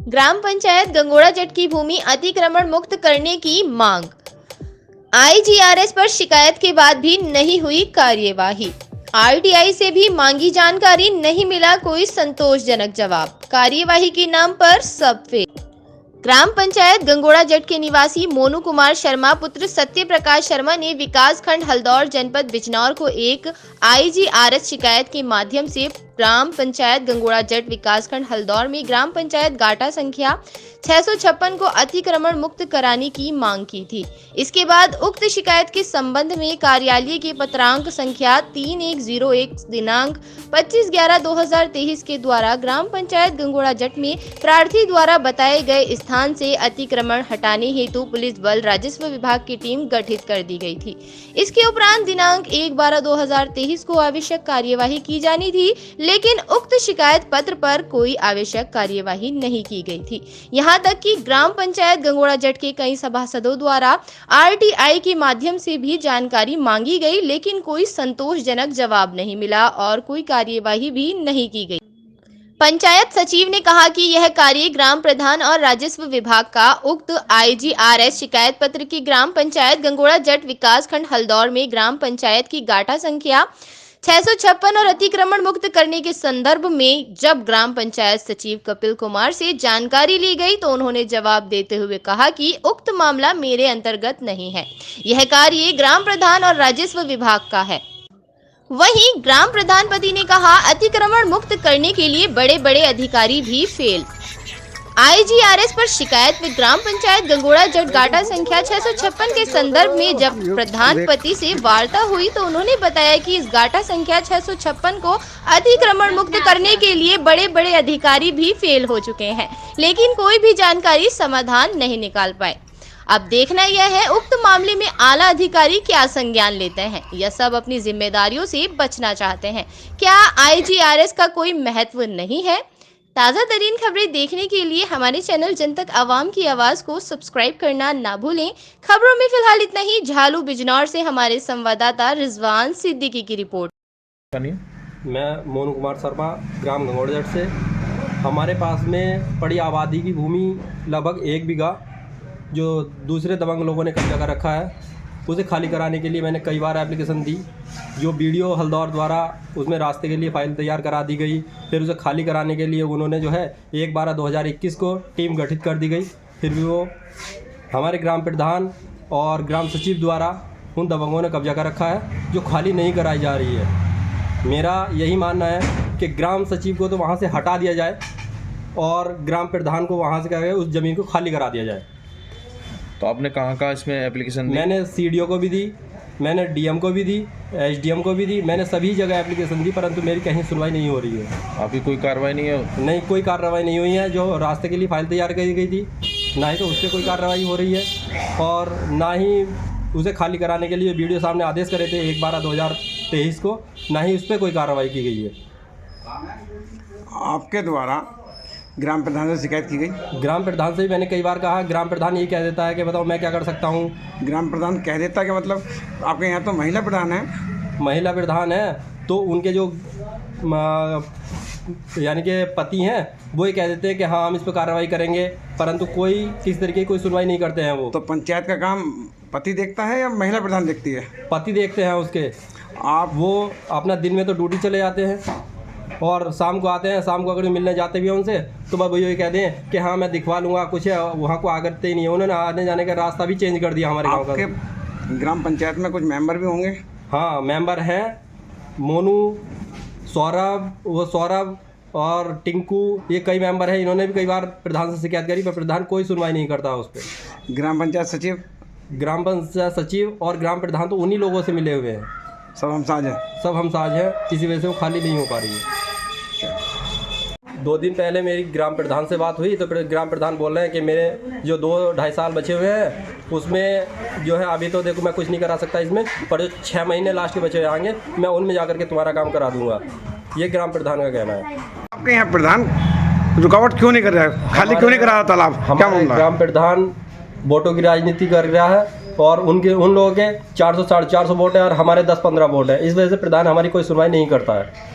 ग्राम पंचायत गंगोड़ा जट की भूमि अतिक्रमण मुक्त करने की मांग। आईजीआरएस पर शिकायत के बाद भी नहीं हुई कार्यवाही। आरटीआई से भी मांगी जानकारी, नहीं मिला कोई संतोषजनक जवाब। कार्यवाही के नाम पर सब फेल। ग्राम पंचायत गंगोड़ा जट के निवासी मोनू कुमार शर्मा पुत्र सत्य प्रकाश शर्मा ने विकास खंड हल्दौर जनपद बिजनौर को एक आईजीआरएस शिकायत के माध्यम से ग्राम पंचायत गंगोड़ा जट विकास खंड हल्दौर में ग्राम पंचायत गाटा संख्या 656 को अतिक्रमण मुक्त कराने की मांग की थी। इसके बाद उक्त शिकायत के संबंध में कार्यालय के पत्रांक संख्या 3101 दिनांक 25/11/2023 के द्वारा ग्राम पंचायत गंगोड़ा जट में प्रार्थी द्वारा बताए गए स्थान से अतिक्रमण हटाने हेतु पुलिस बल राजस्व विभाग की टीम गठित कर दी गई थी। इसके उपरांत दिनांक 1/12/2023 को आवश्यक कार्यवाही की जानी थी, लेकिन उक्त शिकायत पत्र पर कोई आवश्यक कार्यवाही नहीं की गई थी। यहाँ तक कि ग्राम पंचायत गंगोड़ा जट के कई सभासदों द्वारा आरटीआई के माध्यम से भी जानकारी मांगी गई, लेकिन कोई संतोषजनक जवाब नहीं मिला और कोई कार्यवाही भी नहीं की गई। पंचायत सचिव ने कहा कि यह कार्य ग्राम प्रधान और राजस्व विभाग का उक्त आईजीआरएस शिकायत पत्र की ग्राम पंचायत गंगोड़ा जट विकास खंड हल्दौर में ग्राम पंचायत की गाटा संख्या 656 और अतिक्रमण मुक्त करने के संदर्भ में जब ग्राम पंचायत सचिव कपिल कुमार से जानकारी ली गई तो उन्होंने जवाब देते हुए कहा कि उक्त मामला मेरे अंतर्गत नहीं है, यह कार्य ग्राम प्रधान और राजस्व विभाग का है। वहीं ग्राम प्रधान पति ने कहा अतिक्रमण मुक्त करने के लिए बड़े बड़े अधिकारी भी फेल। आईजीआरएस पर शिकायत में ग्राम पंचायत गंगोड़ा जट गाटा संख्या 656 के संदर्भ में जब प्रधान पति से वार्ता हुई तो उन्होंने बताया कि इस गाटा संख्या 656 को अतिक्रमण मुक्त करने के लिए बड़े बड़े अधिकारी भी फेल हो चुके हैं, लेकिन कोई भी जानकारी समाधान नहीं निकाल पाए। अब देखना यह है उक्त मामले में आला अधिकारी क्या संज्ञान लेते हैं या सब अपनी जिम्मेदारियों से बचना चाहते हैं। क्या आईजीआरएस का कोई महत्व नहीं है? ताज़ा तरीन खबरें देखने के लिए हमारे चैनल जनतक आवाम की आवाज़ को सब्सक्राइब करना ना भूलें। खबरों में फिलहाल इतना ही। झालू बिजनौर से हमारे संवाददाता रिजवान सिद्दीकी की रिपोर्ट। मैं मोनू कुमार शर्मा ग्राम गंगोड़ा जट से। हमारे पास में पड़ी आबादी की भूमि लगभग 1 बीघा जो दूसरे दबंग लोगों ने कब्जा कर रखा है, उसे खाली कराने के लिए मैंने कई बार एप्लीकेशन दी। जो बीडीओ हल्दौर द्वारा उसमें रास्ते के लिए फ़ाइल तैयार करा दी गई। फिर उसे खाली कराने के लिए उन्होंने जो है 1/12/2021 को टीम गठित कर दी गई। फिर भी वो हमारे ग्राम प्रधान और ग्राम सचिव द्वारा उन दबंगों ने कब्जा कर रखा है जो खाली नहीं कराई जा रही है। मेरा यही मानना है कि ग्राम सचिव को तो वहाँ से हटा दिया जाए और ग्राम प्रधान को वहाँ से क्या है उस ज़मीन को खाली करा दिया जाए। तो आपने कहाँ इसमें एप्लीकेशन दी? मैंने सीडीओ को भी दी, मैंने डीएम को भी दी, एसडीएम को भी दी, मैंने सभी जगह एप्लीकेशन दी, परंतु मेरी कहीं सुनवाई नहीं हो रही है। आपकी कोई कार्रवाई नहीं है? नहीं, कोई कार्रवाई नहीं हुई है। जो रास्ते के लिए फ़ाइल तैयार की गई थी, ना ही तो उस पर कोई कार्रवाई हो रही है और ना ही उसे खाली कराने के लिए वीडियो सामने आदेश करे थे 1/12/2023 को, ना ही उस पर कोई कार्रवाई की गई है। आपके द्वारा ग्राम प्रधान से शिकायत की गई? ग्राम प्रधान से भी मैंने कई बार कहा। ग्राम प्रधान ये कह देता है कि बताओ मैं क्या कर सकता हूँ। ग्राम प्रधान कह देता है कि मतलब आपके यहाँ तो महिला प्रधान है? महिला प्रधान है तो उनके जो यानी कि पति हैं वो ये कह देते हैं कि हाँ हम इस पर कार्रवाई करेंगे, परंतु कोई किस तरीके की कोई सुनवाई नहीं करते हैं। वो तो पंचायत का काम पति देखता है या महिला प्रधान देखती है? पति देखते हैं उसके। वो अपना दिन में तो ड्यूटी चले जाते हैं और शाम को आते हैं। शाम को अगर मिलने जाते भी हैं उनसे तो बस वही कह दें कि हाँ मैं दिखवा लूँगा, कुछ है वहाँ को आगते ही नहीं है। उन्होंने आने जाने का रास्ता भी चेंज कर दिया हमारे गाँव का। आपके ग्राम पंचायत में कुछ मेंबर भी होंगे? हाँ, मेंबर हैं मोनू, सौरभ और टिंकू, ये कई मेंबर हैं। इन्होंने भी कई बार प्रधान से शिकायत करी पर प्रधान कोई सुनवाई नहीं करता उस पर। ग्राम पंचायत सचिव? ग्राम पंचायत सचिव और ग्राम प्रधान तो उन्हीं लोगों से मिले हुए हैं। सब हमसाज है? सब हमसाज है, इसी वजह से वो खाली नहीं हो पा रही है। 2 दिन पहले मेरी ग्राम प्रधान से बात हुई तो ग्राम प्रधान बोल रहे हैं कि मेरे जो 2-2.5 साल बचे हुए हैं उसमें जो है अभी तो देखो मैं कुछ नहीं करा सकता इसमें, पर जो 6 महीने लास्ट के बचे हुए आएंगे मैं उनमें जाकर के तुम्हारा काम करा दूंगा। ये ग्राम प्रधान का कहना है। आपके यहाँ प्रधान रुकावट क्यों नहीं कर रहा है? खाली क्यों नहीं करा रहा तालाब? हमारे ग्राम प्रधान वोटों की राजनीति कर रहा है और उन लोगों के 400-450 वोट है और हमारे 10-15 वोट है। इस वजह से प्रधान हमारी कोई सुनवाई नहीं करता है।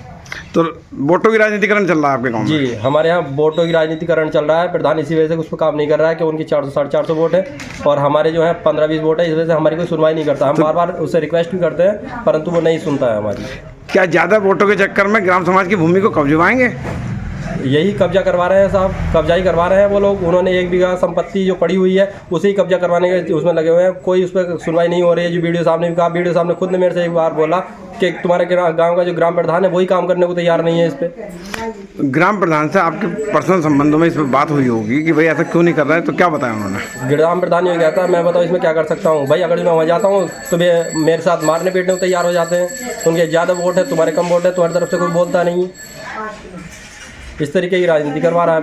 तो वोटों की राजनीतिकरण चल रहा है आपके गांव में? जी, हमारे यहाँ वोटों की राजनीतिकरण चल रहा है। प्रधान इसी वजह से उस पर काम नहीं कर रहा है कि उनकी 400 साढ़े 400 वोट है और हमारे जो है 15-20 वोट है। इस वजह से हमारी कोई सुनवाई नहीं करता। हम बार बार उससे रिक्वेस्ट भी करते हैं परंतु वो नहीं सुनता है हमारी। क्या ज़्यादा वोटों के चक्कर में ग्राम समाज की भूमि को कब्जवाएंगे? यही कब्जा करवा रहे हैं साहब, कब्जा ही करवा रहे हैं वो लोग। उन्होंने 1 बीघा संपत्ति जो पड़ी हुई है उसे ही कब्जा करवाने के उसमें लगे हुए हैं। कोई उस पर सुनवाई नहीं हो रही है। जो वीडियो साहब ने भी कहा, वीडियो साहब ने खुद ने मेरे से एक बार बोला कि तुम्हारे गांव का जो ग्राम प्रधान है वही काम करने को तैयार नहीं है इस पर। ग्राम प्रधान से आपके पर्सनल संबंधों में इस पर बात हुई होगी कि भाई ऐसा क्यों नहीं कर रहा है, तो क्या बताया उन्होंने? ग्राम प्रधान ये कहता है, मैं बताऊँ इसमें क्या कर सकता हूँ भाई। अगर मैं वहाँ जाता हूँ तो मेरे साथ मारने पीटने को तैयार हो जाते हैं। उनके ज़्यादा वोट है, तुम्हारे कम वोट है, तुम्हारी तरफ से कोई बोलता नहीं है। इस तरीके की राजनीति करवा रहा है।